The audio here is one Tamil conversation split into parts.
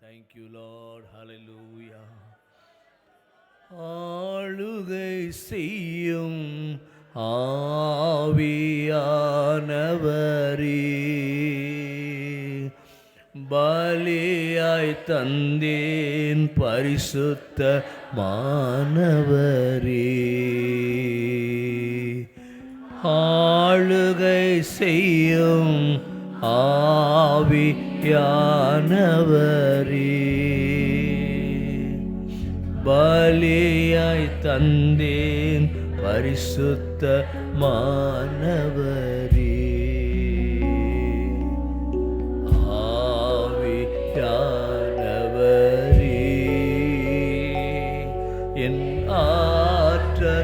Thank you, Lord. Hallelujah. ஆளுகை செய்யும் ஆவியானவரே, பலியாய் தந்தேன் பரிசுத்த மானவரே. ஆளுகை செய்யும் ஆவியானவரே, பலியாய் தந்தேன் பரிசுத்த மானவரே. ஆவியானவரே, என் ஆற்றலானவரே,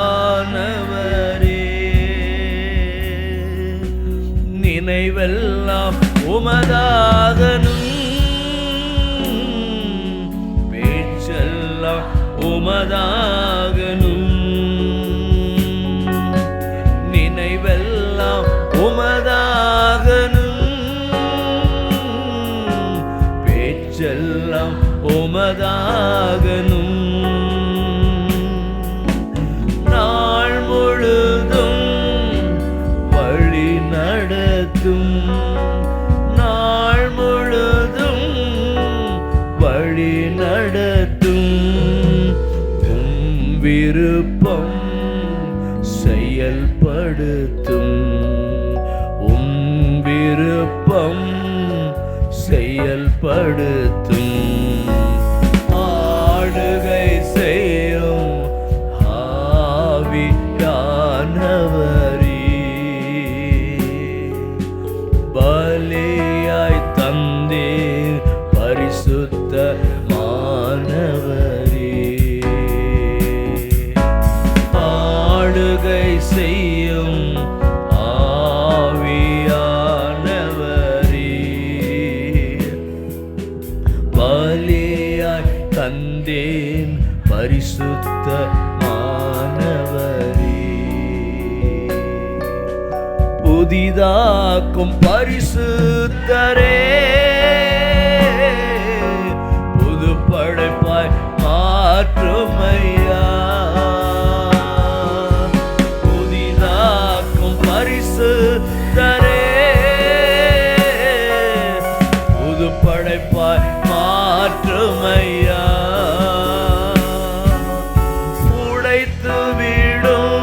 ஆற்றலானவரே, நினைவெல்லாம் உமதாகனும், பேச்செல்லாம் உமதாகனும், நினைவெல்லாம் உமதாகனும், பேச்செல்லாம் உமதாகனும், நாள் முழுதும் வழி நடத்தும், நாள் முழுதும் வழி நடத்தும், உம் விருப்பம் செயல்படுத்தும், உம் விருப்பம் செயல்படுத்தும், ஆளுகை செய்யும் ஆவியானவரே, பலியாய் தந்தேன் பரிசுத்த மானவரே. ஆளுகை செய்யும் ஆவியானவரே, பலியாய் தந்தேன் பரிசுத்த மானவரே. புதிதாக்கும் பரிசுத்தரே, புது படைப்பாய் மாற்றுமையா, புதிதாக்கும் பரிசுத்தரே, புது படைப்பாய் மாற்றுமையா, உடைத்து விடும்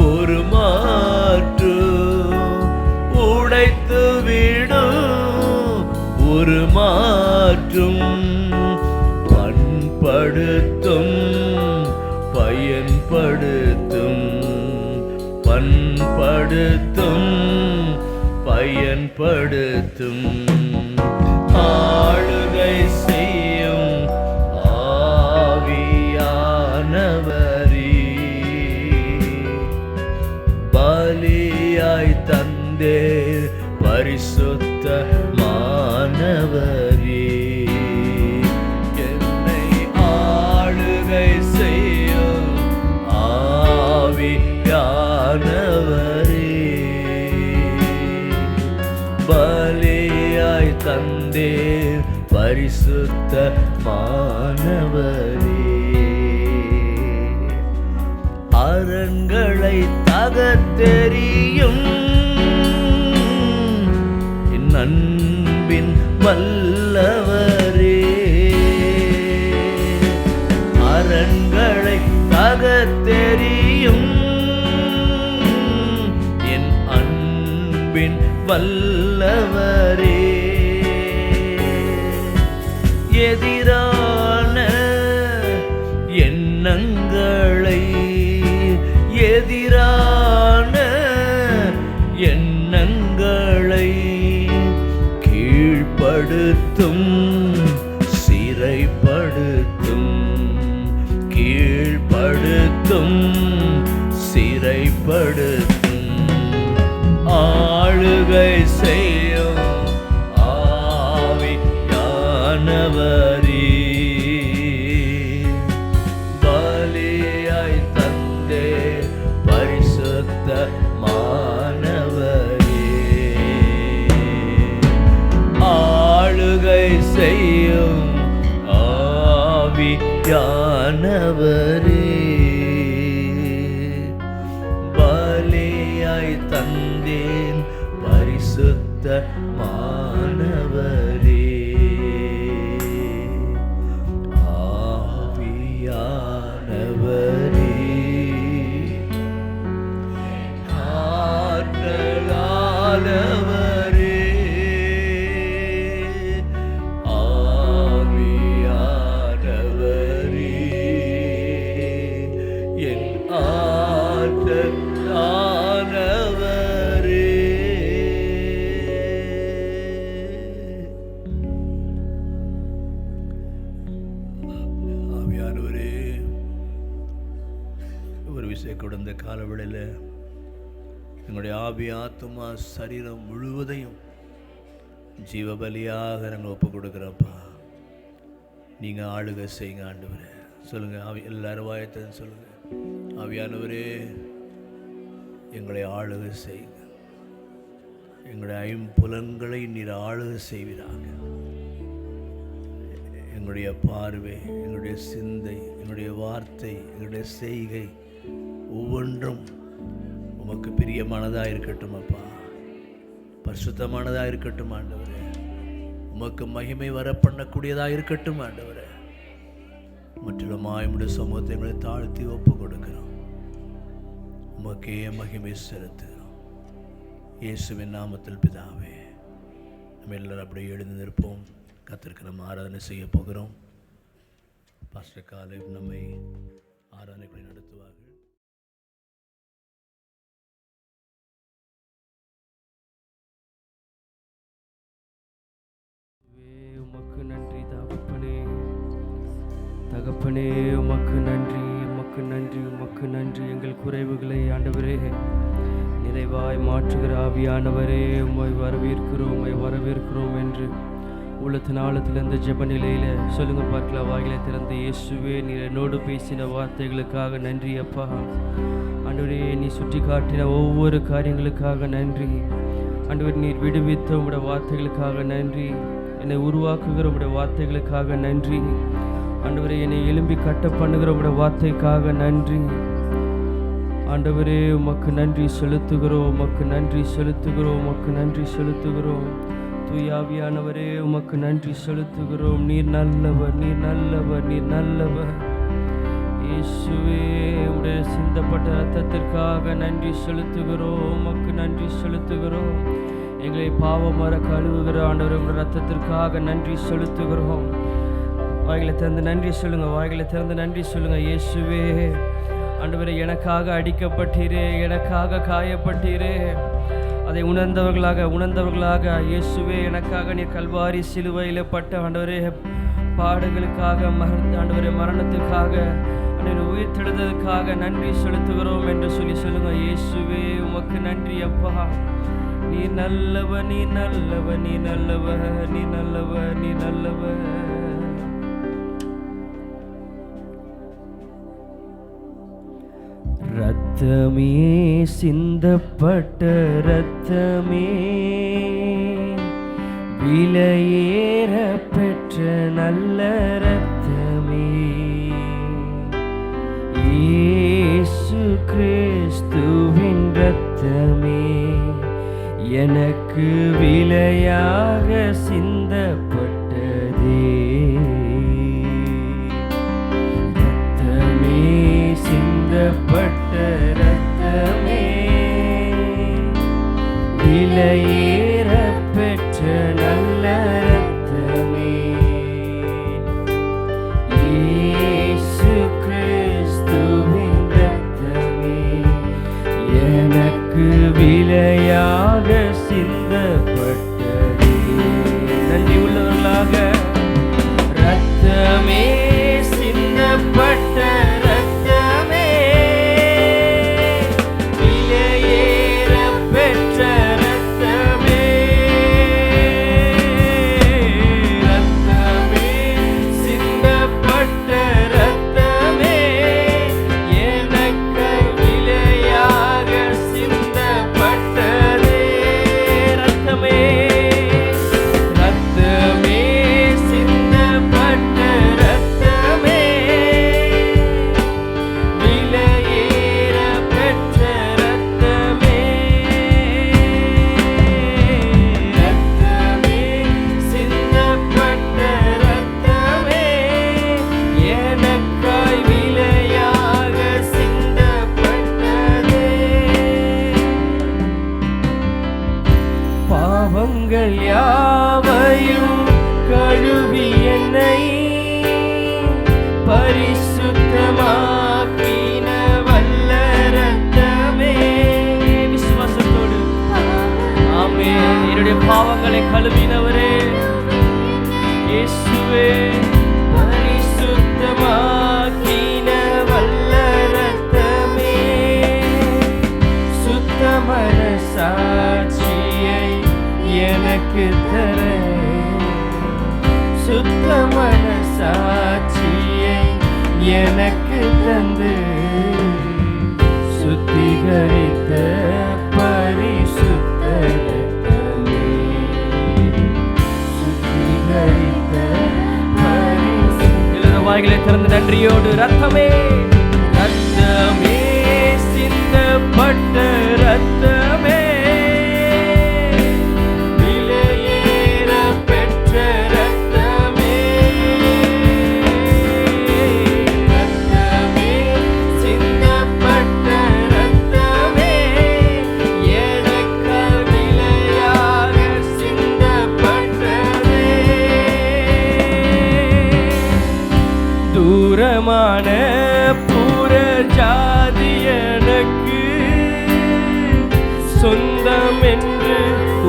ஒரு மாற்று, உடைத்து விடும் ஒரு மாற்றும், பண்படுத்தும் பயன்படுத்தும், பண்படுத்தும் பயன்படுத்தும், ஆளுகை செய்யும் ஆவியானவரே, பலியாய் தந்தே பரிசுத்த மானவரே, என்னை ஆளுகை செய்யும் ஆவியானவரே, பலியாய் தந்தே பரிசுத்த மானவரே. அரண்களை தகர்த்தெறியும் என் அன்பின் வல்லவரே, அரண்களை தகர்த்தெறியும் என் அன்பின் வல்லவரே, எதிரான எண்ணங்களை, எதிரான எண்ணங்களை கீழ்ப்படுத்தும் சிறைப்படுத்தும், கீழ்ப்படுத்தும் சிறைப்படுத்தும், ஆளுகை செய்யும் ஆவியானவரே, செய்யும் ஆவியானவரே, பலியாய் தந்தேன் பரிசுத்த மாணவரே, ஆவியானவரே, ஆற்றலானவரே, ஆவியானவரே, என் ஆற்றலானவரே. ஆவியானவரே, ஒரு விஷயம் கூட இந்த காலவெளியில் எங்களுடைய ஆவி ஆத்துமா சரீரம் முழுவதையும் ஜீவபலியாக நாங்கள் ஒப்பு கொடுக்குறோம்ப்பா. நீங்கள் ஆளுகை செய்யுங்க ஆண்டவரே. சொல்லுங்கள், ஆவி எல்லாரும் வாயத்தைன்னு சொல்லுங்கள். ஆவியானவரே, எங்களை ஆளுகை செய்யுங்க. எங்களுடைய ஐம்புலன்களை நீர் ஆளுகை செய்வீராக. எங்களுடைய பார்வை, எங்களுடைய சிந்தை, எங்களுடைய வார்த்தை, எங்களுடைய செய்கை ஒவ்வொன்றும் உமக்கு பிரியமானதாக இருக்கட்டும் அப்பா. பரிசுத்தமானதாக இருக்கட்டும் ஆண்டவரே. உமக்கு மகிமை வர பண்ணக்கூடியதாக இருக்கட்டும் ஆண்டவரே. முற்றிலும் ஆயமுடைய சமூகத்தை எங்களை தாழ்த்தி ஒப்பு கொடுக்கிறோம். உமக்கே மகிமை செலுத்துகிறோம். இயேசுவின் நாமத்தில் பிதாவே. நம்ம எல்லாரும் அப்படியே எழுந்து நிற்போம். கர்த்தருக்கு நம்ம ஆராதனை செய்ய போகிறோம். பாஸ்டர் காலேப் நம்மை ஆராதனைகளை நடத்துவார்கள். உமக்கு நன்றி தகப்பனே, தகப்பனே உமக்கு நன்றி, உமக்கு நன்றி, உமக்கு நன்றி. எங்கள் குறைவுகளை ஆண்டவரே நிறைவாய் மாற்றுகிற ஆவியானவரே, உம்மை வரவேற்கிறோம், உம்மை வரவேற்கிறோம் என்று உள்ளத்தின் ஆழத்தில் இந்த ஜெப நிலையில் சொல்லுங்க பார்க்கலாம். வாயிலை திறந்து இயேசுவே, நீர் என்னோடு பேசின வார்த்தைகளுக்காக நன்றி அப்பா. ஆண்டவரே, நீ சுட்டி காட்டின ஒவ்வொரு காரியங்களுக்காக நன்றி. ஆண்டவர், நீர் விடுவித்த உம்முடைய வார்த்தைகளுக்காக நன்றி. என்னை உருவாக்குகிற உம்முடைய வார்த்தைகளுக்காக நன்றி. ஆண்டவரே, என்னை எழும்பி கட்ட பண்ணுகிற உம்முடைய வார்த்தைக்காக நன்றி. ஆண்டவரே, உமக்கு நன்றி செலுத்துகிறோம், உமக்கு நன்றி செலுத்துகிறோம், உமக்கு நன்றி செலுத்துகிறோம். தூயாவியானவரே, உமக்கு நன்றி செலுத்துகிறோம். நீர் நல்லவர், நீர் நல்லவர், நீர் நல்லவர். இயேசுவே, உடைய சிந்தப்பட்ட இரத்தத்திற்காக நன்றி செலுத்துகிறோம், உமக்கு நன்றி செலுத்துகிறோம். எங்களை பாவமர கழுவுகிற ஆண்டவர் உடைய இரத்தத்திற்காக நன்றி செலுத்துகிறோம். வாய்களை திறந்து நன்றி சொல்லுங்க, வாய்களை திறந்து நன்றி சொல்லுங்க. இயேசுவே, ஆண்டவரே, எனக்காக அடிக்கப்பட்டீரே, எனக்காக காயப்பட்டீரே. அதை உணர்ந்தவர்களாக இயேசுவே, எனக்காக நீ கல்வாரி சிலுவையில் பட்ட ஆண்டவரே பாடுகளுக்காக ஆண்டவரே மரணத்துக்காக உயிர்த்தெழுதலுக்காக நன்றி செலுத்துகிறோம் என்று சொல்லுங்க. இயேசுவே, உமக்கு நன்றி அப்பா. நீ நல்லவ, நீ நல்லவ, நீ நல்லவ, நீ நல்லவ, நீ நல்லவ. ரத்தமே சிந்தப்பட்ட ரத்தமே, விலையேற பெற்ற நல்ல ரத்தமே, இயேசு கிறிஸ்துவின் ரத்தமே, எனக்கு விலையாக சிந்தப்பட்டதே. ரத்தமே சிந்தப்பட்ட ரத்தமே, விலையேற பெற்ற நல்ல ரத்தமே, இயேசு கிறிஸ்துவின் ரத்தமே, எனக்கு விலையாக சிந்தப்பட்டதே. நன்றி உள்ள கழுவினவரே இயேசுவே, பரிசுத்தமாக்கின வல்ல இரத்தமே, சுத்தமன சாட்சியை எனக்கு தர, சுத்தமன சாட்சியை எனக்கு தந்து சுத்திகரித்த பரிசுத்த இரத்தமே, சுத்திகரித்த பரிசுத்த. வாய்களை திறந்து நன்றியோடு ரத்தமே, ரத்தமே, சிந்தப்பட்ட ரத்தமே, விலையேற பெற்ற ரத்தமே, ரத்தமே, சிந்தப்பட்ட ரத்தமே, எனக்கு விலையாக சிந்தப்பட்டதே. தூரமான புற ஜாதி எனக்கு சொந்தம் என்று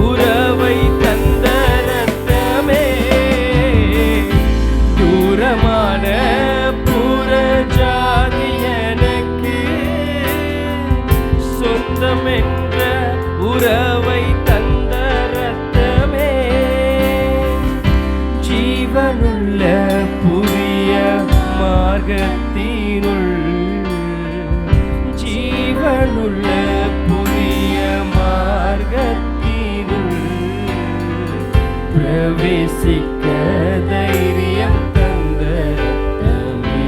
உறவை தந்த ரத்தமே, தூரமான புற ஜாதி எனக்கு சொந்தம் என்ற உறவை தந்த ரத்தமே, ஜீவனுள்ள புதிய மார்க்கத்தினுள், ஜீவனுள்ள புதிய மார்க்கத்தினுள் பிரவேசிக்க தைரியம் தந்த ரத்தமே,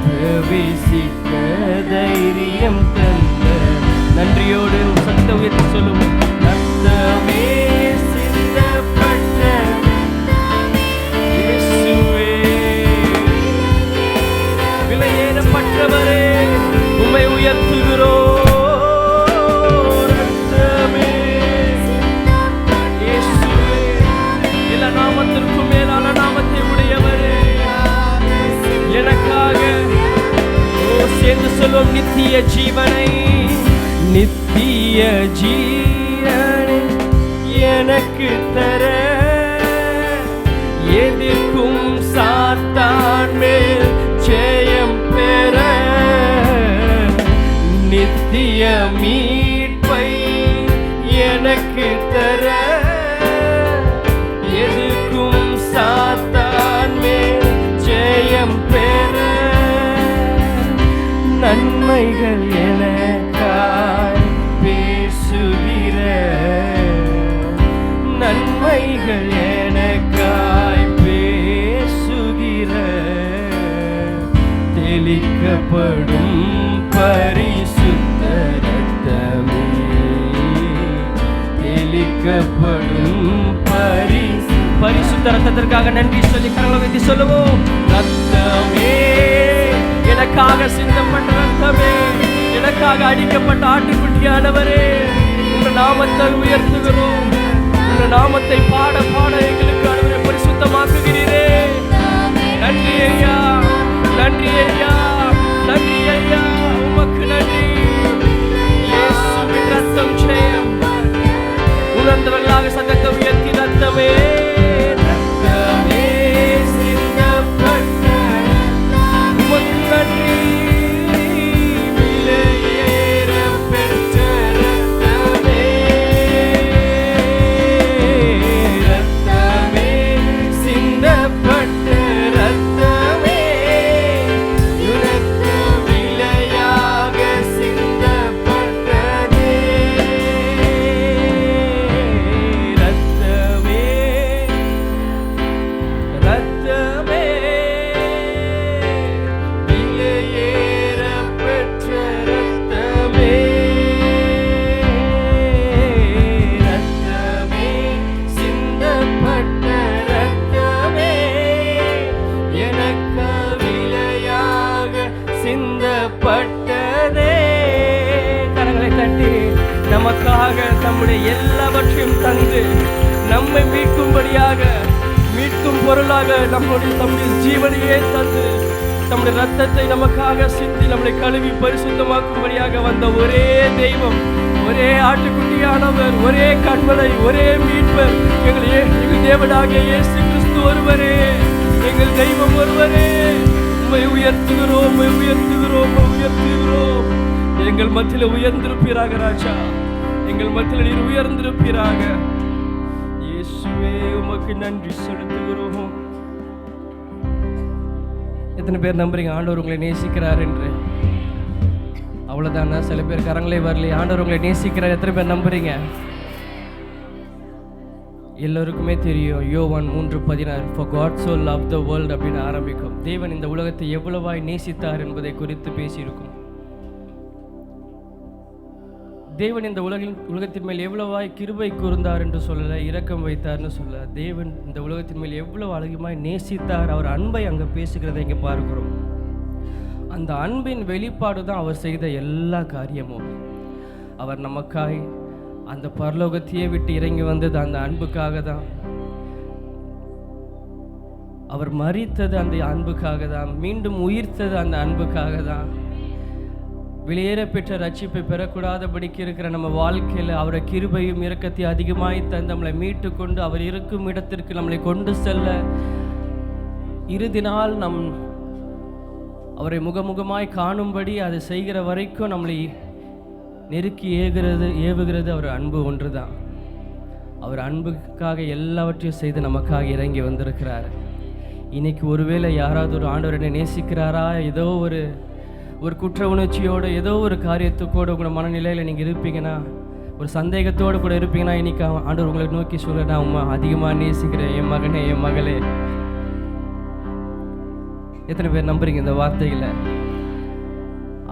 பிரவேசிக்க தைரியம் தந்த. நன்றியோடு சத்த உயர்த்தி சொல்லுவோம். ரத்தமே, சிந்தப்பட்ட இயேசுவே, விலையேறப்பட்டவரே, உம்மை உயர்த்துகிறோம். ரத்தமே, இயேசுவே, எல்லா நாமத்திற்கும் மேலான நாமத்தை உடையவரே, எனக்காக சேர்ந்து சொல்லும் நித்திய ஜீவனை, நித்திய ஜீவனை எனக்கு தர, எதிர்க்கும் சாத்தான் மேல் ஜெயம் பெற, நித்திய மீட்பை எனக்கு தர, எதிர்க்கும் சாத்தான் மேல் ஜெயம் பெற, நன்மைகள் எனக்காய் பேசுகிற, நன்மைகள் எனக்காய் பேசுகிற, தெளிக்கப்படும் பரிசுத்த இரத்தமே, தெளிக்கப்படும் பரிசுத்த இரத்தத்திற்காக நன்றி சொல்லி கரங்களை வைத்து சொல்லுவோம். ரத்தமே, எனக்காக சிந்தப்பட்ட ரத்தமே, எனக்காக அடிக்கப்பட்ட ஆட்டுக்குட்டியானவரே, உங்க நாமத்தை உயர்த்துகிறோம். உங்க நாமத்தை பாட பாட எங்களுக்கு ஆண்டவரே பரிசுத்தமாக்குகிறீரே. நன்றி ஐயா, நன்றி ஐயா, நன்றி ஐயா, உமக்கு நன்றி. இயேசுவின் ரத்தம் ஜெயம். உணர்ந்தவர்களாக சத்தத்தை உயர்த்தி ரத்தமே, ரத்தமே, சிந்தப்பட்ட உமக்கு நன்றி. விலையேற பெற்ற ரத்தமே, ரத்தமே, சிந்தப்பட்ட ரத்தமே, உனக்கு விலையாக சிந்தப்பட்டதே. ரத்தமே, ரத்தமே, விலையேற பெற்ற ரத்தமே, ரத்தமே, சிந்தப்பட்ட ரத்தமே, எனக்கு விலையாக சிந்தப்பட்டதே. கரங்களை தட்டி நமக்காக தம்முடைய எல்லாவற்றையும் தந்து நம்மை மீட்கும்படியாக, மீட்கும் பொருளாக நம்முடைய ஜீவனையே தந்து தம்முடைய ரத்தத்தை நமக்காக சிந்தி நம்முடைய கழுவி பரிசுத்தமாக்கும்படியாக வந்த ஒரே தெய்வம், ஒரே ஆட்டுக்குட்டியானவர், ஒரே கண்மலை, ஒரே மீட்பர், எங்கள் தேவனாகிய இயேசு கிறிஸ்து ஒருவரே, எங்கள் தெய்வம் ஒருவரே. உம்மை உயர்த்துகிறோம், உம்மை உயர்த்துகிறோம், உயர்த்துகிறோம். எங்கள் மத்தியில் உயர்ந்திருப்பீராக ராஜா, எங்கள் மத்தியில் நீர் உயர்ந்திருப்பீராக. இயேசுவே உமக்கு நன்றி செலுத்துகிறோம். எத்தனை பேர் நம்புறீங்க ஆண்டவர் உங்களை நேசிக்கிறார் என்று? அவ்வளோதானா? சில பேர் கரங்களே வரலையே. ஆண்டவர் உங்களை நேசிக்கிறார் எத்தனை பேர் நம்புறீங்க? எல்லோருக்குமே தெரியும் யோவான் 3:16 For God so loved the world அப்படின்னு ஆரம்பிக்கும். தேவன் இந்த உலகத்தை எவ்வளவாய் நேசித்தார் என்பதை குறித்து பேசியிருக்கும். தேவன் இந்த உலகத்தின் மேல் எவ்வளவாய் கிருபை கூர்ந்தார் என்று சொல்லல, இரக்கம் வைத்தார்னு சொல்ல. தேவன் இந்த உலகத்தின் மேல் எவ்வளவு அழகுமாய் நேசித்தார், அவர் அன்பை அங்கே பேசுகிறதை இங்கே பார்க்கிறோம். அந்த அன்பின் வெளிப்பாடு தான் அவர் செய்த எல்லா காரியமும். அவர் நமக்காய் அந்த பரலோகத்தையே விட்டு இறங்கி வந்தது அந்த அன்புக்காக தான். அவர் மரித்தது அந்த அன்புக்காக தான். மீண்டும் உயிர்த்தது அந்த அன்புக்காக தான். வெளியேற பெற்ற ரட்சிப்பை பெறக்கூடாதபடிக்கு இருக்கிற நம்ம வாழ்க்கையில் அவரை கிருபையும் இரக்கத்தையும் அதிகமாய் தந்து நம்மளை மீட்டு கொண்டு அவர் இருக்கும் இடத்திற்கு நம்மளை கொண்டு செல்ல இறுதி நாள் நம் அவரை முகமுகமாய் காணும்படி அதை செய்கிற வரைக்கும் நம்மளை நெருக்கி ஏவுகிறது அவர் அன்பு ஒன்று தான். அவர் அன்புக்காக எல்லாவற்றையும் செய்து நமக்காக இறங்கி வந்திருக்கிறார். இன்னைக்கு ஒருவேளை யாராவது ஒரு ஆண்டவரை நேசிக்கிறாரா, ஏதோ ஒரு குற்ற உணர்ச்சியோடு ஏதோ ஒரு காரியத்துக்கூட உங்களோட மனநிலையில் நீங்கள் இருப்பீங்கன்னா, ஒரு சந்தேகத்தோடு கூட இருப்பீங்கன்னா, இன்னைக்கு ஆண்டவர் உங்களை நோக்கி சொல்ல, நான் உண்மை அதிகமாக நேசிக்கிறேன் என் மகனே, என் மகளே. எத்தனை பேர் நம்புறீங்க இந்த வார்த்தைகளை?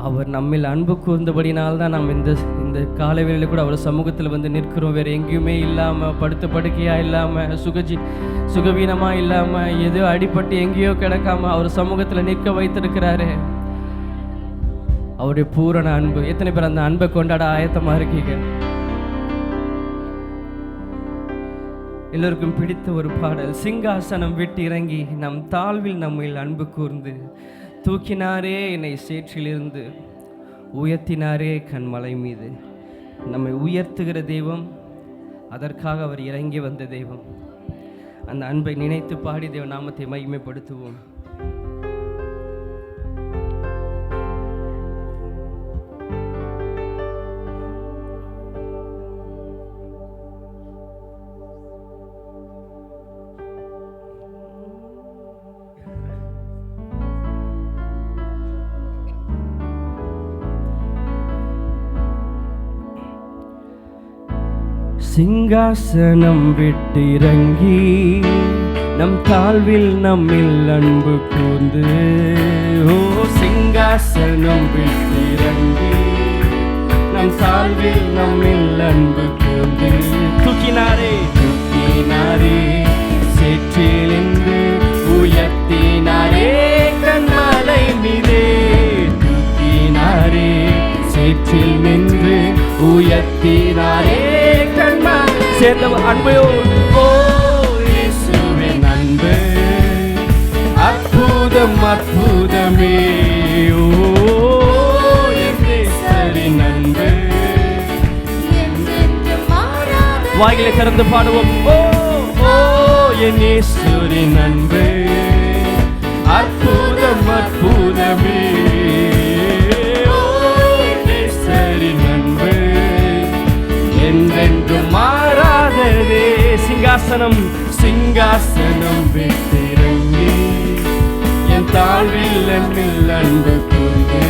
அவர் நம்மில் அன்பு கூர்ந்தபடினால்தான் நாம் இந்த காலவேளையில் கூட அவர் சமூகத்தில் வந்து நிற்கிறோம். வேறு எங்கேயுமே இல்லாமல், படுத்த படுக்கையாக இல்லாமல், சுகவீனமாக இல்லாமல், ஏதோ அடிபட்டு எங்கேயோ கிடக்காம அவர் சமூகத்தில் நிற்க வைத்திருக்கிறாரு. அவருடைய பூரண அன்பு. எத்தனை பேர் அந்த அன்பை கொண்டாட ஆயத்தமாக இருக்கீங்க? எல்லோருக்கும் பிடித்த ஒரு பாடல். சிங்காசனம் விட்டு இறங்கி நம் தாழ்வில் நம்மில் அன்பு கூர்ந்து தூக்கினாரே என்னை சேற்றிலிருந்து, உயர்த்தினாரே கண்மலை மீது. நம்மை உயர்த்துகிற தெய்வம், அதற்காக அவர் இறங்கி வந்த தெய்வம். அந்த அன்பை நினைத்து பாடி தேவ நாமத்தை மகிமைப்படுத்துவோம். சிங்காசனம் விட்டிறங்கி நம் தாழ்வில் நம்மில் அன்பு கூர்ந்து, ஓ சிங்காசனம் விட்டிறங்கி நம் தாழ்வில் நம்மில் அன்பு கூர்ந்து தூக்கினாரே சேற்றிலிருந்து உயர்த்தினாரே கண்மலை மீதே. தூக்கினாரே சேற்றில் நின்று உயர்த்தினாரே சேர்ந்த அன்பையோடு. ஓ இயேசுவின் அன்பு அற்புதம் அற்புதமே. ஓ இயேசுவின் அன்பு வாயிலை திறந்து பாடுவோம். ஓ ஓ என் இயேசுவின் அன்பு அற்புதம் அற்புதமே. ஓ இயேசுவின் அன்பு என்றென்றும் மாறாததே. சிங்காசனம் விட்டிறங்கி என் தாழ்வில் நம்மில் அன்பு கூர்ந்து,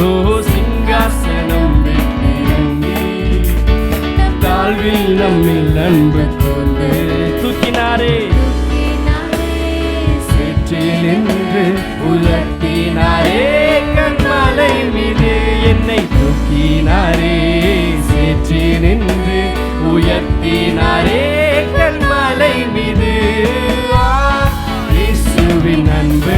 ஓ சிங்காசனம் விட்டிறங்கி தாழ்வில் நம்மில் அன்பு கூர்ந்து தூக்கினாரே சேற்றிலிருந்து உயர்த்தினாரே கண்மலை மீது. என்னை தூக்கினாரே சேற்றிலிருந்து உயர்த்தினாரே கண்மலை மீது. இயேசுவின் அன்பு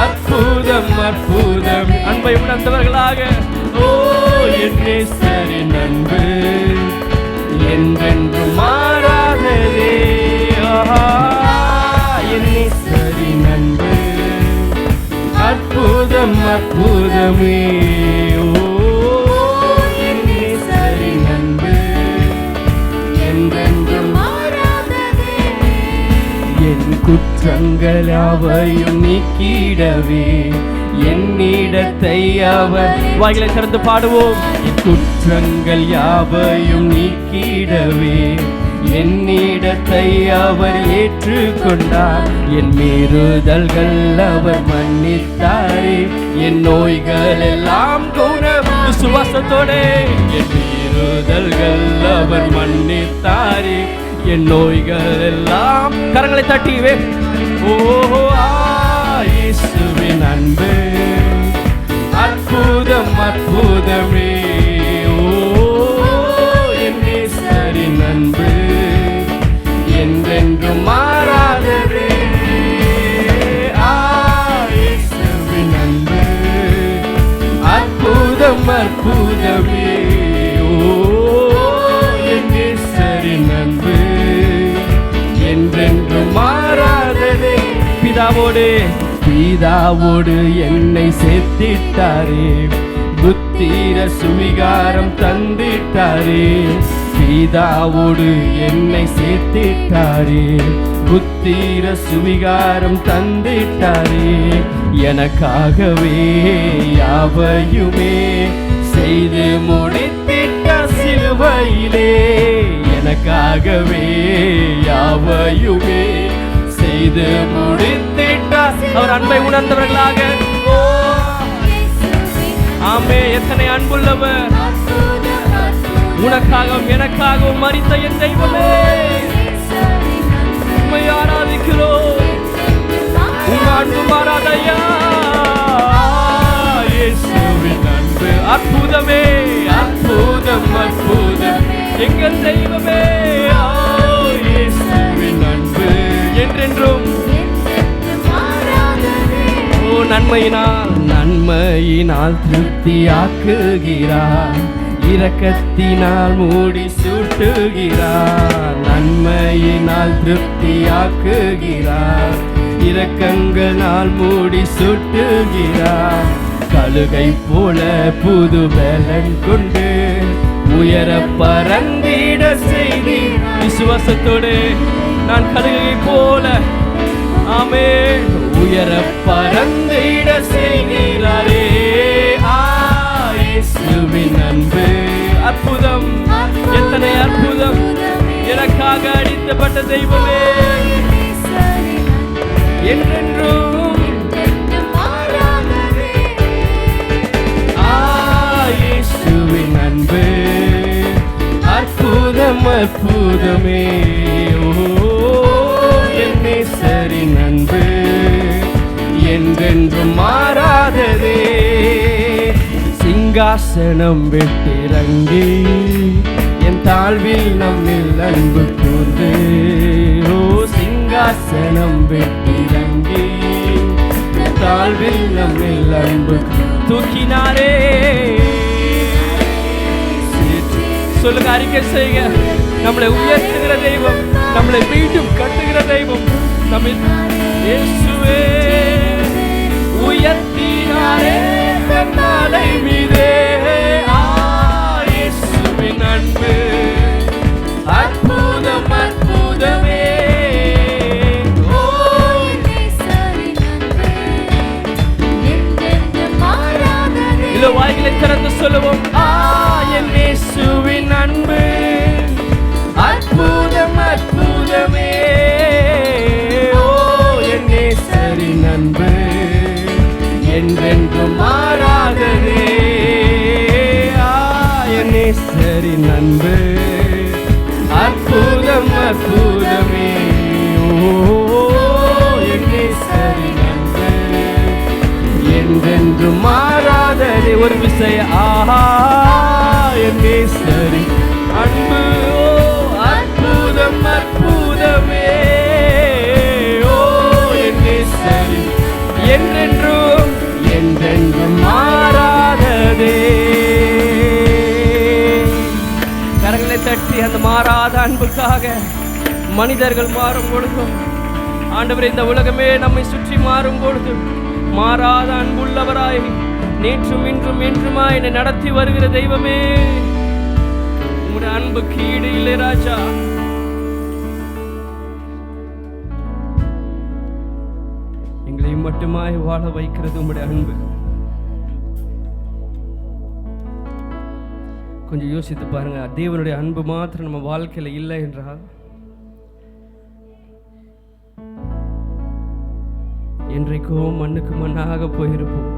அற்புதம் அற்புதம். அன்பை உணர்ந்தவர்களாக ஓ என் நேசரின் அன்பு என்றென்றும் மாறாததே. என் நேசரின் அன்பு அற்புதம் அற்புதமே. ஓ என் குற்றங்கள் யாவையும் நீக்கிடவே என்னிடத்தை அவர் வாய்களை திறந்து பாடுவோம். குற்றங்கள் யாவையும் நீக்கிடவே என்னிடத்தை அவர் ஏற்றுக்கொண்டார். என் மீறுதல்கள் அவர் மன்னித்தாரே, என் நோய்கள் எல்லாம் விசுவாசத்தோட என் மீறுதல்கள் அவர் மன்னித்தாரே, என் நோய்கள் எல்லாம் கரங்களை தட்டிவே. ஓ இயேசுவின் அன்பு அற்புதம் அற்புதமே. ஓ என் நேசரின் அன்பு என்றென்றும் மாறாததே. இயேசுவின் அன்பு அற்புதம் அற்புதமே. ஓ என் நேசரின் அன்பு என்றென்றும் மாறாததே. பிதாவோடு என்னை சேர்த்திட்டாரே, புத்திர சுவிகாரம் தந்திட்டாரே. பிதாவோடு என்னை சேர்த்திட்டாரே, புத்திர சுவிகாரம் தந்திட்டாரே. எனக்காகவே யாவையுமே செய்து முடித்திட்ட சிலுவையிலே, எனக்காகவே யாவையுமே செய்து முடித்திட்டார். அவர் அன்பை உணர்ந்தவர்களாக ஆமே. எத்தனை அன்புள்ளவர், உனக்காகவும் எனக்காகவும் மரித்த என் தெய்வமே, உம்மை ஆராதிக்கிறோம். உங்க அன்பு மாறாதையா. இயேசுவின் அன்பு அற்புதமே அற்புதம் அற்புதம் எங்கள் தெய்வமே. இயேசுவின் அன்பு என்றென்றும் நன்மையினால் திருப்தியாக்குகிறார், இரக்கத்தினால் மூடி சூட்டுகிறார். நன்மையினால் திருப்தியாக்குகிறார், இரக்கங்களால் மூடி சூட்டுகிறார். கழுகை போல புது பலன் கொண்டு உயர பறந்திட செய்தி. விசுவாசத்தோடு நான் கழுகை போல ஆமே உயர பறந்திட செய்கிறாரே. இயேசுவின் அன்பு அற்புதம், எத்தனை அற்புதம். எனக்காக அடித்தப்பட்ட தெய்வமே என்றென்றும். இயேசுவின் அன்பு அற்புதம் அற்புதமே. என் நேசரின் அன்பு என்றென்றும் மாறாததே. சிங்காசனம் வெட்டிறங்கி என் தாழ்வில் நம்மில் அன்பு கூர்ந்து. ஓ சிங்காசனம் வெட்டிறங்கி தாழ்வில் நம்மில் அன்பு தூக்கினாரே. சொல்லுங்க, அறிக்கை செய்க. நம்மளை உயர்த்துகிற தெய்வம், நம்மளை மீண்டும் கட்டுகிற தெய்வம் நம்மை இயேசுவே உயர்த்தினாரே மலை மீதே. இயேசுவின் அன்பு அற்புதம் அற்புதமே. இல்ல வாய்களை திறந்து சொல்லுவோம். என் இயேசுவின் அன்பு அற்புதம் அற்புதமே. ஓ என் நேசரின் அன்பு என்றென்றும் மாறாததே. என் நேசரின் அன்பு அற்புதம் அற்புதமே. ஓ என் நேசரின் அன்பு என்றென்றும் மாறாததே. ஒரு விசை என் நேசரின் அன்பு அற்புதம் அற்புதமே. ஓ என் நேசரின் என்றென்றும் என்றென்றும் மாறாததே. கரங்களை தட்டி அந்த மாறாத அன்புக்காக மனிதர்கள் மாறும் பொழுதும், ஆண்டவரே இந்த உலகமே நம்மை சுற்றி மாறும் பொழுது மாறாத அன்புள்ளவராய் நேற்றும் இன்றும் என்றுமாய் என்னை நடத்தி வருகிற தெய்வமே, உங்களுடைய அன்புக்கு ஈடு இல்லை ராஜா. மட்டுமாய் வாழ வைக்கிறது உம்முடைய அன்பு. கொஞ்சம் யோசித்து பாருங்க, தேவனுடைய அன்பு மாத்திரம் நம்ம வாழ்க்கையில இல்லை என்றால் என்றைக்கோ மண்ணுக்கு மண்ணாக போயிருப்போம்.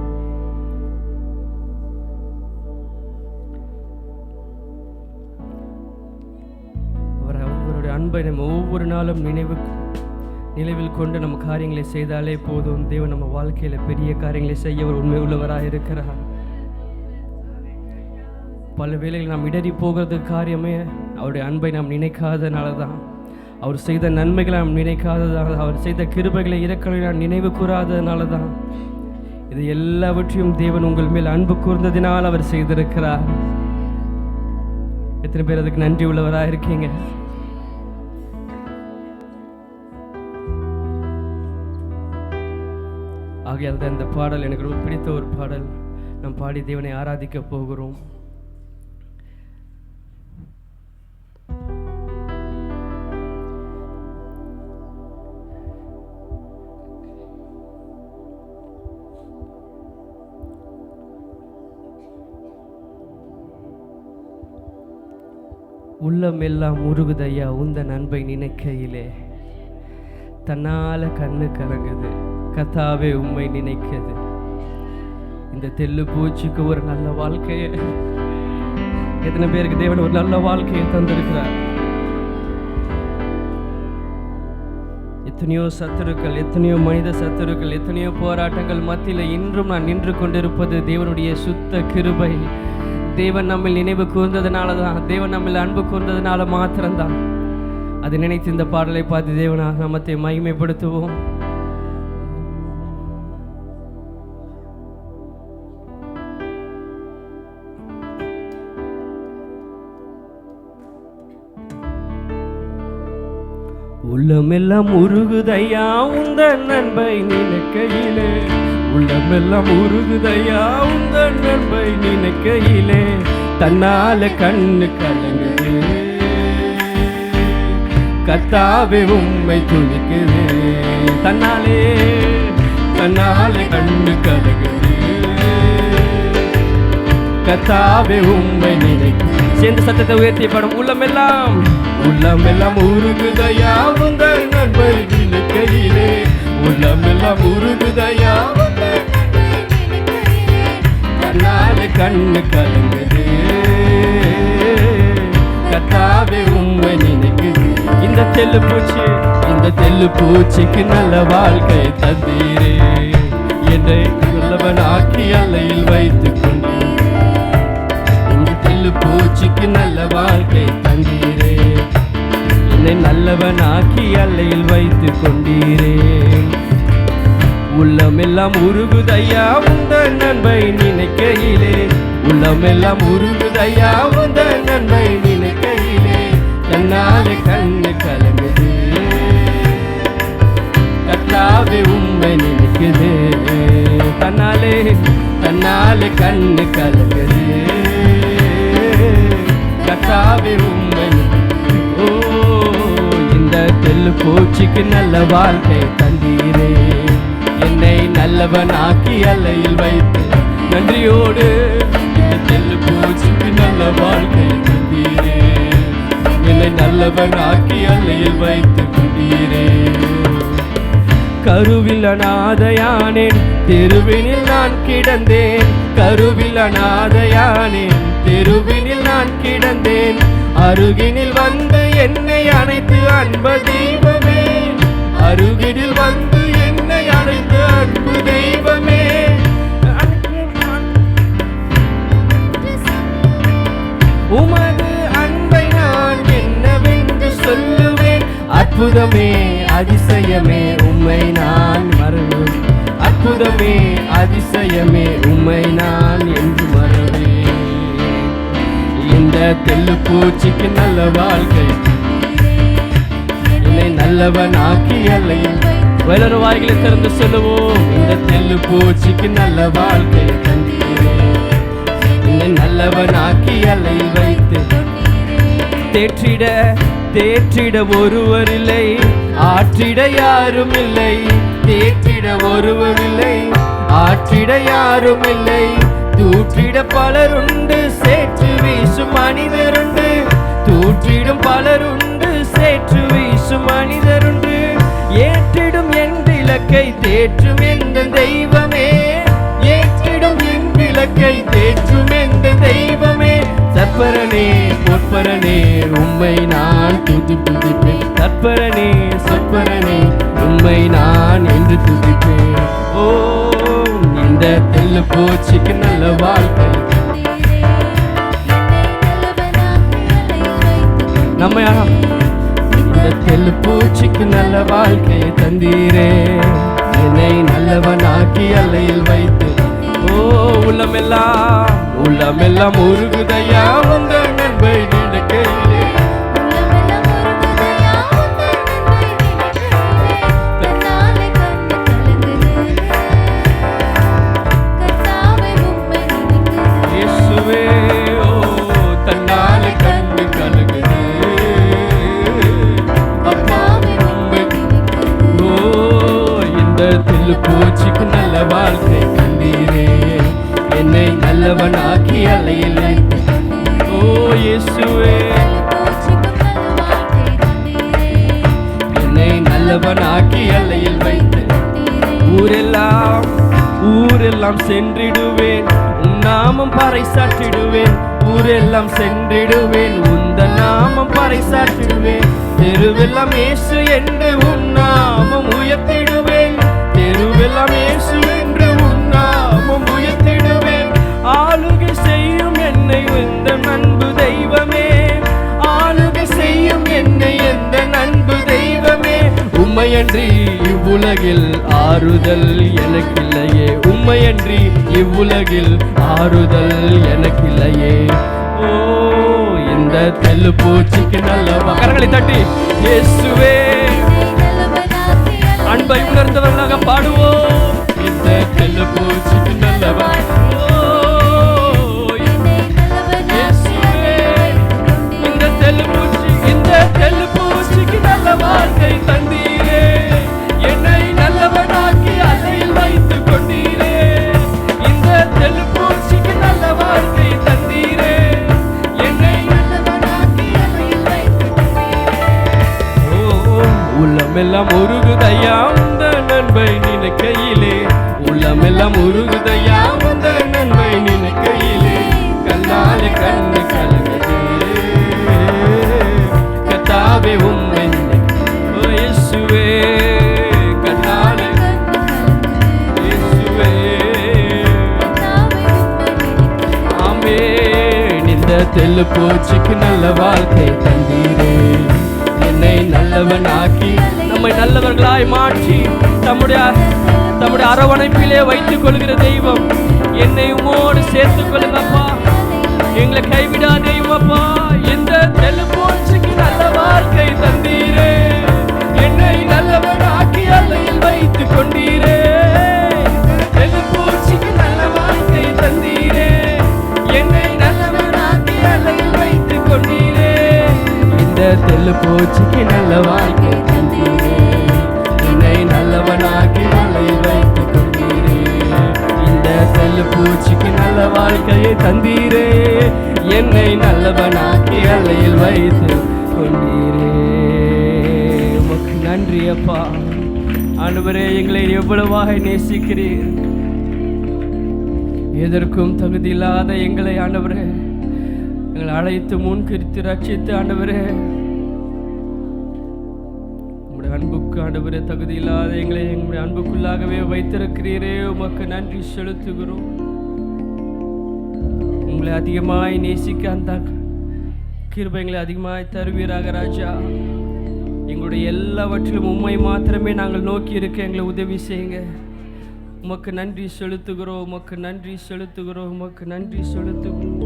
அவருடைய அன்பை நம்ம ஒவ்வொரு நாளும் நினைவில் கொண்டு நம்ம காரியங்களை செய்தாலே போதும். தேவன் நம்ம வாழ்க்கையில பெரிய காரியங்களை செய்ய ஒரு உண்மை உள்ளவராக இருக்கிறார். பல வேளையில் நாம் இடறி போகிறது காரியமே அவருடைய அன்பை நாம் நினைக்காதனால தான். அவர் செய்த நன்மைகளை நாம் நினைக்காததால், அவர் செய்த கிருபைகளை இரக்கலை நாம் நினைவு கூறாததுனால தான். இது எல்லாவற்றையும் தேவன் உங்கள் மேல் அன்பு கூர்ந்ததினால் அவர் செய்திருக்கிறார். எத்தனை பேர் அதுக்கு நன்றி உள்ளவராக இருக்கீங்க? ஆகையால் தான் இந்த பாடல் எனக்கு ரொம்ப பிடித்த ஒரு பாடல். நாம் பாடி தேவனை ஆராதிக்க போகிறோம். உள்ளம் எல்லாம் உருகுதையா உந்தன் அன்பை நினைக்கையிலே, தன்னால கண்ணு கலங்குது கத்தாவே உம்மை நினைக்கிறது. இந்த தெல்லு பூச்சிக்கு ஒரு நல்ல வாழ்க்கையை, எத்தனை பேருக்கு தேவன் ஒரு நல்ல வாழ்க்கையை தந்திருக்கிறார். எத்தனையோ சத்துருக்கள், எத்தனையோ மனித சத்துருக்கள், எத்தனையோ போராட்டங்கள் மத்தியில் இன்றும் நான் நின்று கொண்டிருப்பது தேவனுடைய சுத்த கிருபை. தேவன் நம்மில் நினைவு கூர்ந்ததுனால தான், தேவன் நம்மில் அன்பு கூர்ந்ததுனால மாத்திரம்தான். அதை நினைத்து இந்த பாடலை பார்த்து தேவனாக நாமத்தை மகிமைப்படுத்துவோம். உள்ளமெல்லாம் உருகுதையா உந்தன் அன்பை நினைக்கையிலே, உள்ளமெல்லாம் உருகுதையா உந்தன் அன்பை நினைக்கையிலே, தன்னால கண்ணு கலங்குது கர்த்தாவே உம்மை துதிக்குது. தன்னாலே கண்ணு கலங்குது கர்த்தாவே உம்மை நினைக்குது. சேர்ந்து சத்தத்தை உயர்த்திய படம். உள்ளமெல்லாம் உருகுதையா உந்தன் அன்பை நினைக்கையிலே, உள்ளமெல்லாம் உருகுதையா தன்னாலே கண்ணு கலங்குது கர்த்தாவே உம்மை நினைக்குது. இந்த தெல்லு பூச்சிக்கு நல்ல வாழ்க்கை தந்தீரே, என்னை நல்லவனாக்கி அல்லையில் வைத்துக் கொண்டீரே. இந்த தெல்லு பூச்சிக்கு நல்ல வாழ்க்கை தந்தீரே, என்னை நல்லவனாக்கி அல்லையில் வைத்துக் கொண்டீரே. உள்ளமெல்லாம் உருகுதையா உந்தன் அன்பை நினைக்கையிலே, உள்ளமெல்லாம் உருகுதையா உந்தன் அன்பை நினைக்கையிலே, தன்னாலே கண்ணு கலங்குது கர்த்தாவே உம்மை நினைக்குது. தன்னாலே கண்ணு கலங்குது கர்த்தாவே உம்மை. ஓ, இந்த தெல்லு பூச்சிக்கு நல்ல வாழ்க்கை தந்தீரே, என்னை நல்லவனாக்கி அல்லையில் வைத்து நன்றியோடு. இந்த தெல்லு பூச்சிக்கு நல்ல வாழ்க்கை தந்தீரே, என்னை நல்லவனாக்கி அல்லையில் வைத்து கொண்டீரே. கருவில் அநாதையானேன் தெருவினில் நான் கிடந்தேன், கருவில் அநாதையானேன் தெருவினில் நான் கிடந்தேன். அருகினில் வந்து என்னை அணைத்து அன்பு தெய்வமே, அருகினில் வந்து என்னை அணைத்து அன்பு தெய்வமே. உமது அன்பை நான் என்னவென்று சொல்லுவேன், அற்புதமே அதிசயமே உம்மை நான் மறவேன், அற்புதமே அதிசயமே உம்மை நான் என்று மறவேன். இந்த தெல்லு பூச்சிக்கு நல்ல வாழ்க்கை, என்னை நல்லவனாக்கி அல்லையில். வேறொரு வாய்களை திறந்து சொல்லுவோம். இந்த தெல்லு பூச்சிக்கு நல்ல வாழ்க்கை தந்தீரே, என்னை நல்லவனாக்கி அல்லையில் வைத்து. தேற்றிட ஒருவர் இல்லை, ஆற்றிட யாரும் இல்லை, தேற்றிட ஒருவரில்லை, ஆற்றிட யாரும் இல்லை. தூற்றிட பலருண்டு, சேற்று வீசும் மனிதருண்டு. தூற்றிடும் பலருண்டு, சேற்று வீசும் மனிதருண்டு. ஏற்றிடும் என் விளக்கை தேற்றும் எந்த தெய்வமே, ஏற்றிடும் என் விளக்கை தேற்றும் எந்த தெய்வமே. தற்பரனே பொற்பரனே உம்மை நான் துதிப்பேன். தற்பரனே சொற்பரனே உம்மை நான் என்று துதிப்பேன். ஓ, இந்த தெல்லு பூச்சிக்கு நல்ல வாழ்க்கை நம்ம இந்த தெல்லு பூச்சிக்கு நல்ல வாழ்க்கையை தந்தீரே. என்னை நல்லவனாக்கி அலையில் வைத்து. ஓ, உள்ளமெல்லாம் உருகுதையா உந்த நண்பை நினைக்கையிலே. இயேசுவே, ஓ, தன்னாலே கண்ணு கலங்குது. அப்பா, ஓ, இந்த தில்லு பூச்சிக்கு நல்ல வாழ்க்கை தந்தீரே. என்னை நல்லவனாக்கி அலையில் வைத்து. ஓ இயேசுவே, என்னை நல்லவனாக்கி அலையில் வைத்து. ஊரெல்லாம் சென்றிடுவேன், உன் நாமம் பறைசாற்றிடுவேன். ஊரெல்லாம் சென்றிடுவேன், உந்த நாமம் பறைசாற்றிடுவேன். தெருவெல்லாம் இயேசு என்று உன் நாமம் உயர்த்திடுவேன். தெருவெல்லாம் இயேசு என்று உன் நாமம் உயர்த்திடுவேன். ஆளுகை செய்யும் என்னை எந்த அன்பு தெய்வமே, ஆளுகை செய்யும் என்னை எந்த அன்பு தெய்வமே. உம்மையன்றி இவ்வுலகில் ஆறுதல் எனக்கில்லையே, உம்மையன்றி இவ்வுலகில் ஆறுதல் எனக்கில்லையே. ஓ, இந்த தெல்லு பூச்சிக்கு நல்ல கரங்களை தட்டி இயேசுவே அன்பை உணர்ந்தவர்களாக பாடுவோம். இந்த தெல்லு பூச்சிக்கு நல்லவா. தெல்லு பூச்சிக்கு நல்ல வாழ்க்கை தந்தீரே. என்னை நல்லவனாக்கி அலையில் வைத்து கொண்டீரே. இந்த தெல்லு பூச்சிக்கு நல்ல வாழ்க்கை தந்தீரே. என்னை நல்லவனாக்கி அலையில் வைத்து கொண்டீரே. ஓ, உள்ளமெல்லாம் உருகுதையா உந்த நன்மை நினைக்கையிலே. உள்ளமெல்லாம் உருகுதையா உந்த நன்மை நினைக்கையிலே. கண்ணாலே கண்ணு கலங்குது. கர்த்தாவே உம்மை, ஓ இயேசுவே, கண்ணாலே இயேசுவே. ஆமென். இந்த தெல்லு பூச்சிக்கு நல்ல வாழ்க்கை தந்தீரே. என்னை நல்லவனாக்கி நம்மை நல்லவர்களாய் மாற்றி தம்முடைய அரவணைப்பிலே வைத்துக் கொள்கிற தெய்வம். என்னை உம்மோடு சேர்த்துக் கொள்ளுங்கப்பா, எங்களை கைவிடாதேயுமப்பா. இந்த தெல்லு பூச்சிக்கு நல்ல வாழ்க்கை தந்தீரே. என்னை நல்லவனாக்கி அலையில் வைத்துக் கொண்டீரே. தெல்லு பூச்சிக்கு நல்ல வாழ்க்கை தந்தீரே. என்னை நல்லவனாக்கி அலையில் வைத்துக் கொண்டீரே. இந்த தெல்லு பூச்சிக்கு நல்ல வாழ்க்கை தந்தீரே. என்னை நல்லவனாக்கி அலையில் வைத்துக் கொண்டீரே. இந்த தெல்லு பூச்சிக்கு நல்ல வாழ்க்கையை தந்தீரே. என்னை நல்லவனாக்கி அலையில் வைத்து கொண்டீரே. உமக்கு நன்றி அப்பா. ஆண்டவரே, எங்களை எவ்வளவாக நேசிக்கிறீர். எதற்கும் தகுதியில்லாத எங்களை ஆண்டவரே எங்களை அழைத்து முன்குறித்து ரட்சித்து ஆண்டவரே உங்களுடைய அன்புக்கு ஆண்டவரே தகுதியில்லாத எங்களை எங்களுடைய அன்புக்குள்ளாகவே வைத்திருக்கிறீரே. உமக்கு நன்றி செலுத்துகிறோம். உங்களை அதிகமாய் நேசிக்க அந்த கிருபை எங்களை அதிகமாய் தருவீராக ராஜா. எங்களுடைய எல்லாவற்றிலும் உம்மை மாத்திரமே நாங்கள் நோக்கி இருக்க எங்களை உதவி செய்யுங்க. உமக்கு நன்றி செலுத்துகிறோம். உமக்கு நன்றி செலுத்துகிறோம். உமக்கு நன்றி செலுத்துகிறோம்.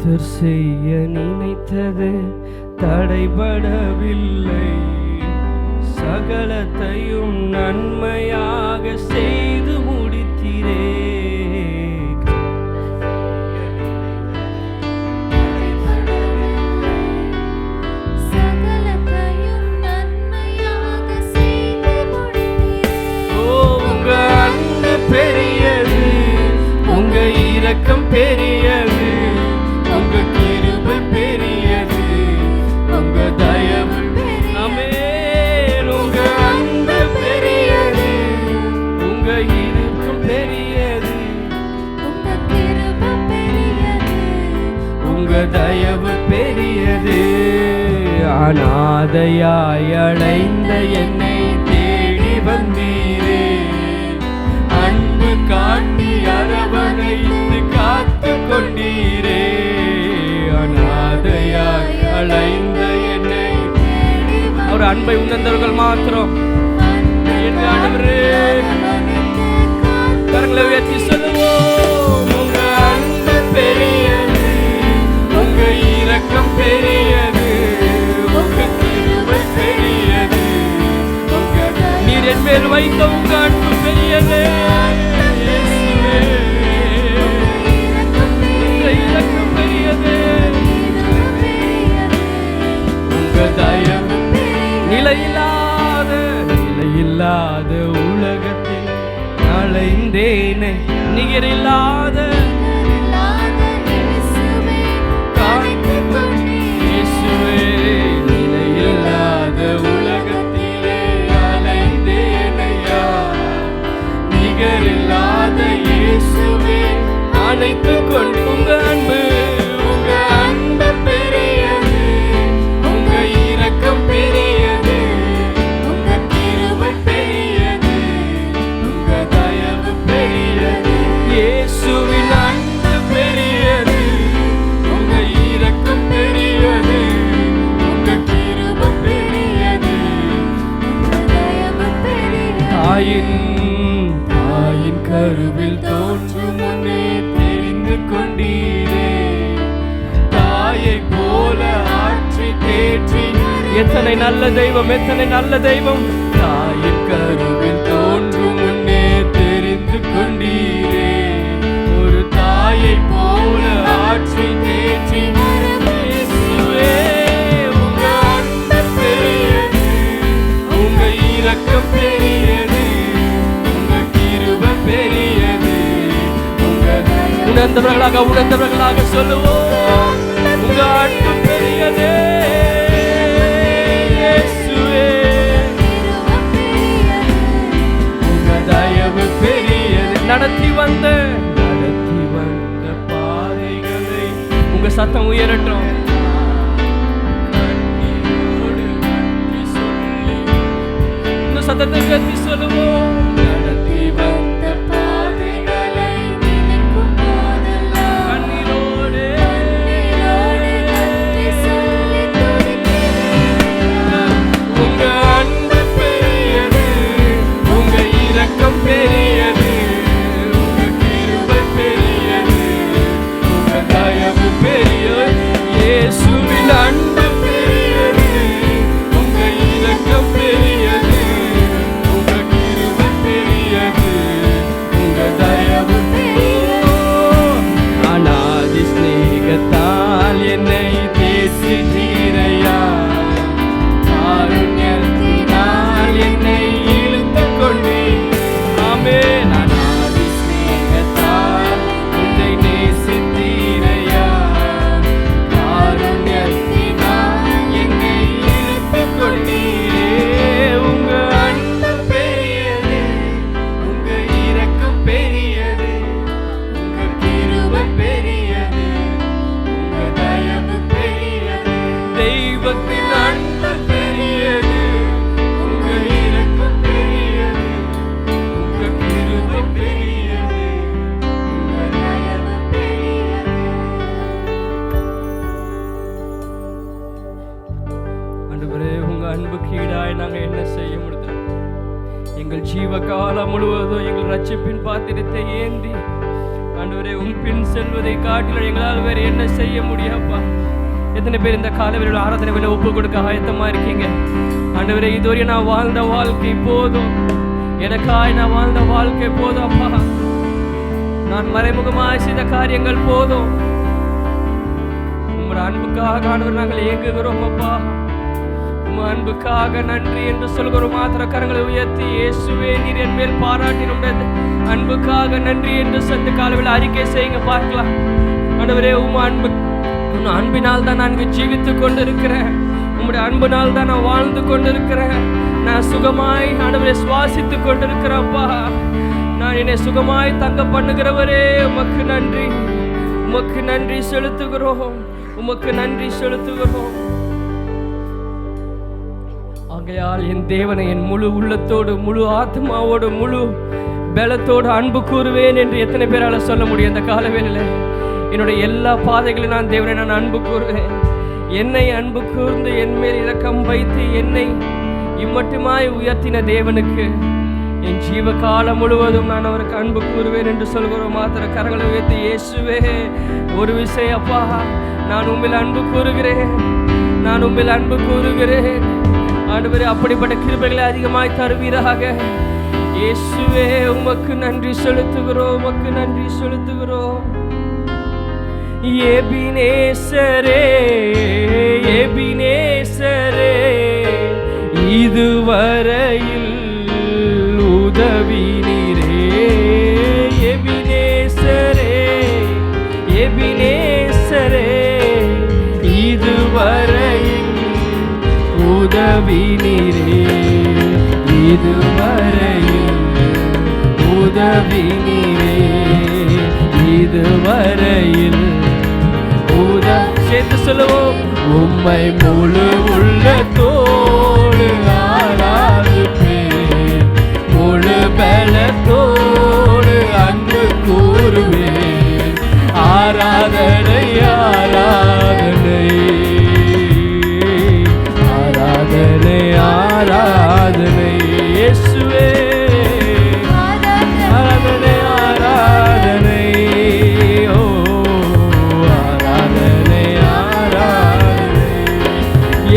கர்த்தர் செய்ய நினைத்தது தடைபடவில்லை, சகலத்தையும் நன்மையாக செய்து முடித்தீரே. உங்க அன்பு பெரியது, உங்க இரக்கம் பெரியது, உங்க கிருபை பெரியது, உங்க தயவு ஆமென். உங்க அன்பு பெரியது, உங்க இரக்கம் பெரியது, உங்க கிருபை பெரியது, உங்க தயவு பெரியது. அநாதையாய் அலைந்த என்னை தேடி வந்தீரே, அன்பு காட்டி அரவணைத்து காத்து கொண்டீரே. அநாதையாய் அலைந்த என்னை அவர் அன்பை உணர்ந்தவர்கள் மாத்திரம் என்று ஆண்டவரே கரங்களை உயர்த்தி சொல்லுவோம். உங்க அன்பு பெரியது, உங்க இரக்கம் பெரியது, உங்க கிருபை பெரியது, நீர் என் மேல் வைத்த உங்க அன்பு பெரியது. இரக்கம் பெரியது, உங்க தயவு நிலையில்லாத உலகத்தில் அலைந்தேனே, நிகரில்லாத இயேசுவே, நிலையில்லாத உலகத்திலே அலைந்தேனையா, நிகரில்லாத இயேசுவே அனைத்து கொண்டு. உங்க அன்பு, உங்க அன்பு பெரியது, உங்க இரக்கம் பெரியது, உங்க கிருபை பெரியது, உங்க தயவு பெரியது. இயேசுவின் அன்பு பெரியது, உங்க இரக்கம் பெரியது, உங்க கிருபை பெரியது, உங்க தயவு பெரியது. தாயின் கருவில் தோன்றும் முன்னே தெரிந்து கொண்டீரே, தாயை போல ஆற்றி தேற்றி. எத்தனை நல்ல தெய்வம், எத்தனை நல்ல தெய்வம். தாயின் கருவில் தோன்றும் முன்னே தெரிந்து கொண்டீரே, ஒரு தாயை போல ஆற்றி தேற்றி. இயேசுவே, உங்க அன்பு பெரியது, உங்க இரக்கம் பெரியது, உங்க கிருபை பெரியது, உணர்ந்தவர்களாக சொல்லுவோம். உங்க அன்பு பெரியது இயேசுவே, உங்க தயவு பெரியது. நடத்தி வந்த பாதைகளை உங்க சத்தம் உயரட்டும். இந்த சத்தத்தை உயர்த்தி சொல்லுவோம். நடத்தி வந்த பெரியது, உங்க கிருபை பெரியது, உங்க தயவு பெரியது. இயேசுவின் அன்பு பெரியது, உங்க இரக்கம் பெரியது, உங்க கிருபை பெரியது, உங்க தயவு பெரியது. அநாதி ஸ்நேகத்தால் என்னை தேசித்தீரையா, காருண்யத்தினால் என்னை இழுத்து கொண்டே. அநாதி ஸ்நேகத்தால் உன்னை நேசித்தீரையா, காருண்யத்தினால் என்னை இழுத்து கொண்டீரே. உங்க அன்பு பெரியது, உங்க இரக்கம் பெரியது, உங்க கிருபை பெரியது, உங்க தயவு பெரியது. தெய்வத்தின் அன்பு பெரியது, உங்க இரக்கம் பெரியது, உங்க கிருபை பெரியது, உங்க தயவு பெரியது. ஆண்டவரே, உங்க அன்புக்கு ஈடாய் நாங்க என்ன செய்ய முடியும்? எங்கள் ஜீவ காலம் முழுவதும் எங்கள் ரட்சிப்பின் பாத்திரத்தை ஏந்தி ஆண்டவரே, பின் செல்வதை காட்டிலும் எங்களால் வேறு என்ன செய்ய முடியாப்பா? எத்தனை பேர் இந்த காலவெளியில் ஆராதனை வேலை ஒப்பு கொடுக்க ஆயத்தமா இருக்கீங்க? ஆண்டவரே, இதுவரை நான் வாழ்ந்த வாழ்க்கை போதும், எனக்காய் நான் வாழ்ந்த வாழ்க்கை போதும் அப்பா. நான் மறைமுகமாய் செய்த காரியங்கள் போதும். உங்களோட அன்புக்காக ஆண்டவர் நாங்கள் ஏங்குகிறோம் அப்பா. உங்க அன்புக்காக நன்றி என்று சொல்கிறோம். மாத்திர கரங்களை உயர்த்தி, இயேசுவே நீர் என் மேல் பாராட்டினுடைய அன்புக்காக நன்றி என்று சொந்த காலவில் அறிக்கை செய்யுங்க பார்க்கலாம். ஆண்டவரே, உன் அன்பினால் தான் நான் ஜீவித்துக் கொண்டிருக்கிறேன். உங்களுடைய அன்பினால் தான் நான் வாழ்ந்து கொண்டிருக்கிறேன். நான் சுகமாய் ஆண்டவரை சுவாசித்துக் கொண்டிருக்கிறேன் அப்பா. நான் என்னை சுகமாய் தங்க பண்ணுகிறவரே, உமக்கு நன்றி, உமக்கு நன்றி செலுத்துகிறோம், உமக்கு நன்றி செலுத்துகிறோம். ஆகையால் என் தேவனை என் முழு உள்ளத்தோடு, முழு ஆத்மாவோடு, முழு பலத்தோடு அன்பு கூறுவேன் என்று எத்தனை பேரால் சொல்ல முடியும்? இந்த காலவேளையில் என்னுடைய எல்லா பாதைகளையும் நான் தேவனை நான் அன்பு கூறுவேன். என்னை அன்பு கூர்ந்து என் மேல் இரக்கம் வைத்து என்னை இம்மட்டுமாய் உயர்த்தின தேவனுக்கு என் ஜீவ காலம் முழுவதும் நான் அவருக்கு அன்பு கூறுவேன் என்று சொல்கிறோம். மாத்திர கரங்களை உயர்த்தி, இயேசுவே ஒரு விஷயம் அப்பா, நான் உண்மையில் அன்பு கூறுகிறேன், நான் உண்மையில் அன்பு கூறுகிறேன். ஆண்டவரே, அப்படிப்பட்ட கிருபைகளை அதிகமாய் தருவீராக. இயேசுவே உமக்கு நன்றி செலுத்துகிறோம், உமக்கு நன்றி செலுத்துகிறோம். எபினேசரே, எபினேசரே, இதுவரையில் உதவி நீரே. எபினேசரே, எபினேசரே, இதுவரையில் உதவி நீரே. இதுவரையில் உதவி நீரே. இதுவரையில் சேர்த்து சொல்லுவோம். உம்மை முழு உள்ளத்தோடு ஆராதிப்பேன், முழு பலத்தோடு அன்பு கூறுவேன். ஆராதனை ஆராதனை ஆராதனை ஆராதனை இயேசுவே, ஆராதனை ஆராதனை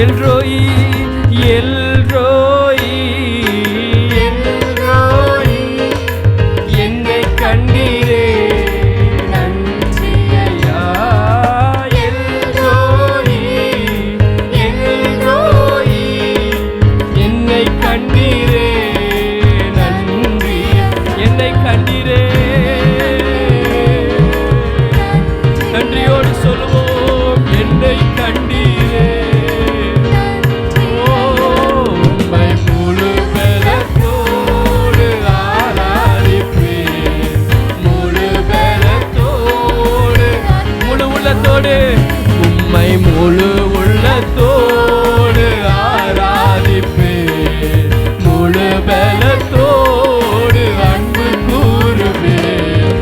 எல்ரோயி, எல்ரோயி, எல்ரோயி, என்னை கண்டீரே நன்றி ஐயா. எல்ரோயி, எல்ரோயி, என்னை கண்டீரே நன்றி, என்னை கண்டீரே. நன்றியோடு சொல்லுவோம், என்னை கண்டீரே. உம்மை முழு உள்ளத்தோடு ஆராதிப்பேன், முழு பலத்தோடு அன்பு கூறுவேன்.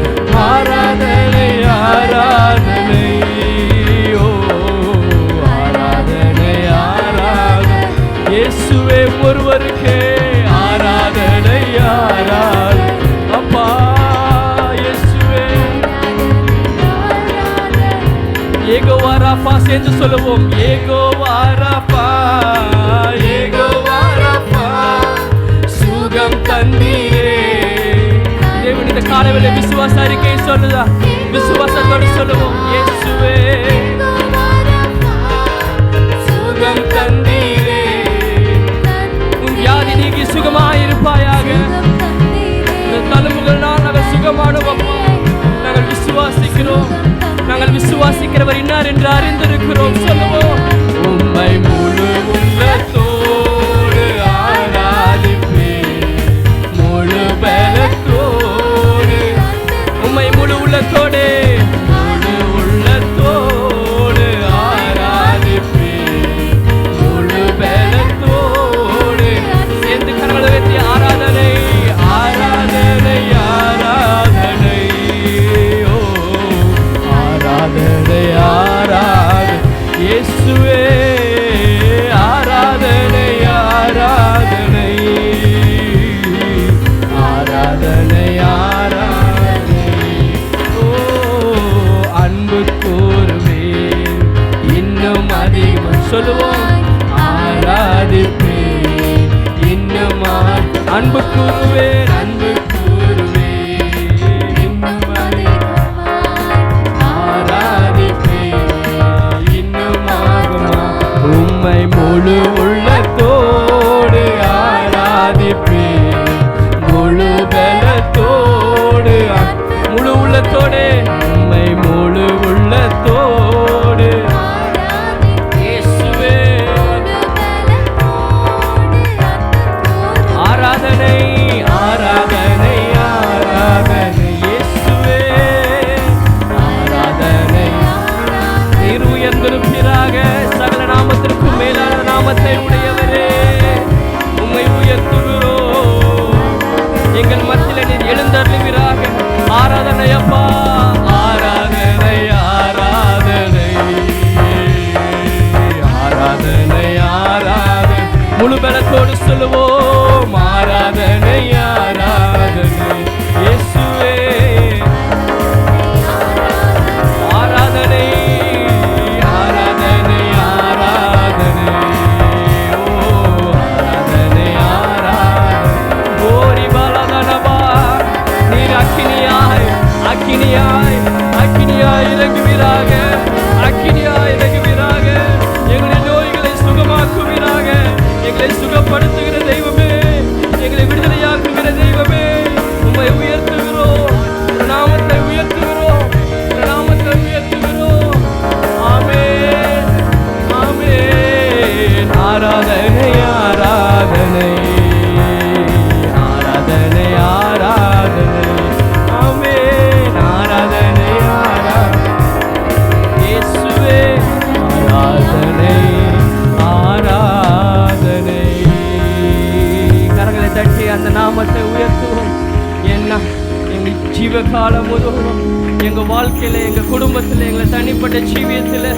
ஆராதனை ஆராதனை ஓ ஆராதனை ஆராதனை இயேசுவே ஒருவருக்கே ஆராதனை ஆராதனை அப்பா. ஏகோவா ராபா சேர்ந்து சொல்லுவோம். ஏகோவா ராபா, ஏகோவா ராபா, சுகம் தந்தீரே. தேவன் இந்த காலவேளை விசுவாச அறிக்கை சொல்லுதா? விசுவாசத்தோடு சொல்லுவோம். இயேசுவே சுகம் தந்தீரே, உன் வியாதி நீக்கி சுகமாயிருப்பாயாக. இந்த தழும்புகள் நாங்கள் சுகமானோம். நாங்கள் விசுவாசிக்கிறோம், நாங்கள் விசுவாசிக்கிறவர் இன்னார் என்று அறிந்திருக்கிறோம். சொல்லுவோம். உம்மை முழு உள்ளத்தோடு ஆராதிப்பேன், முழு பலத்தோடு, உம்மை முழு உள்ளத்தோடு, முழு உள்ளத்தோடு ஆராதிப்பேன், முழு பலத்தோடு. சேர்ந்து கரங்களை வைத்து ஆராதனை ஆராதனை ஆராதனை ஆராதனை ஆராதனை இயேசுவே, ஆராதனை ஆராதனை ஆராதனை ஆராதனை ஓ சொல்லுவோம். ஆராதிப்பேன் இன்னும் அன்பு கூறுவேன், அன்பு கூறுவேன் இன்னும் ஆராதிப்பேன் இன்னும் ஆகுமா. உம்மை முழு உள்ளத்தோடு ஆராதிப்பேன், முழு பலத்தோடு, முழு உள்ளத்தோடு, உம்மை முழு உள்ளத்தோடு இயேசுவே. ஆராதனை ஆராதனை ஆராதனை இயேசுவே, ஆராதனை. நீர் உயர்ந்திருப்பீராக, சகல நாமத்திற்கும் மேலான நாமத்தை உடையவரே உம்மை உயர்த்துகிறோம். எங்கள் மத்தியில் நீர் எழுந்தருளுவீராக. ஆராதனை அப்பா, ஆராதனை ஆராதனை ஆராதனை ஆராதனை. முழு பலத்தோடு சொல்லுவோம். ஆராதனை ஆராதனை இயேசுவே, ஆராதனை ஆராதனை ஆராதனை. ஓ ஆராதனை ஆராதனை. ஓரி பலதனபா, நீர் அக்கினியாய் அக்கினியாய் அக்கினியாய் இறங்குவீராக, அக்கினியாய் இறங்குவீராக. எங்களின் நோய்களை சுகமாக்குவீராக. எங்களை சுகப்படுத்துகிற தெய்வமே, எங்களை விடுதலையாக்குகிற தெய்வமே, உம்மை உயர்த்துகிறோம், நாமத்தை உயர்த்துகிறோம், நாமத்தை உயர்த்துகிறோம். ஆமென் ஆமென். ஆராதனை ஆராதனை ஆராதனை ஆராதனை. ஆமென். ஆராதனை ஆராதனை இயேசுவே, ஆராதனை ஆராதனை. கரங்களை தட்டி அந்த நாமத்தை உயர்த்துவோம். என்ன எங்கள் ஜீவகாலம் முழுவதும் எங்கள் வாழ்க்கையில், எங்கள் குடும்பத்தில், எங்கள் தனிப்பட்ட ஜீவியத்தில்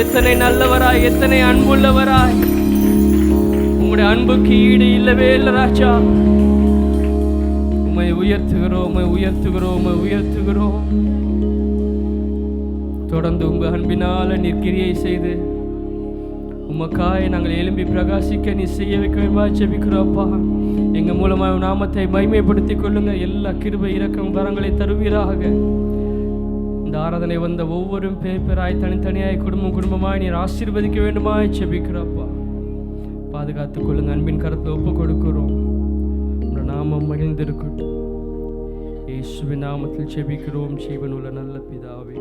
எத்தனை நல்லவராய், எத்தனை அன்புள்ளவராய். உங்களுடைய அன்புக்கு ஈடு இல்லவே இல்லை ராஜா. உம்மை உயர்த்துகிறோம், உம்மை உயர்த்துகிறோம், உம்மை உயர்த்துகிறோம். தொடர்ந்து உங்கள் அன்பினால நீர் கிரியை செய்து உமக்காய் நாங்கள் எழும்பி பிரகாசிக்க நீ செய்ய வைக்க வேண்டுமா ஜெபிக்கிறோப்பா. எங்கள் மூலமாக நாமத்தை மகிமைப்படுத்திக் கொள்ளுங்க. எல்லா கிருபை இரக்கம் வரங்களை தருவீராக. இந்த ஆராதனை வந்த ஒவ்வொரு பேராய் தனித்தனியாய் குடும்பம் குடும்பமாய் நீர் ஆசீர்வதிக்க வேண்டுமாய் ஜெபிக்கிறோப்பா. பாதுகாத்துக் கொள்ளுங்க. அன்பின் கரத்தை ஒப்பு கொடுக்கிறோம். உங்கள் நாமம் மகிழ்ந்திருக்கட்டும். இயேசுவின் நாமத்தில் ஜெபிக்கிறோம் ஜீவனுள்ள நல்ல பிதாவே.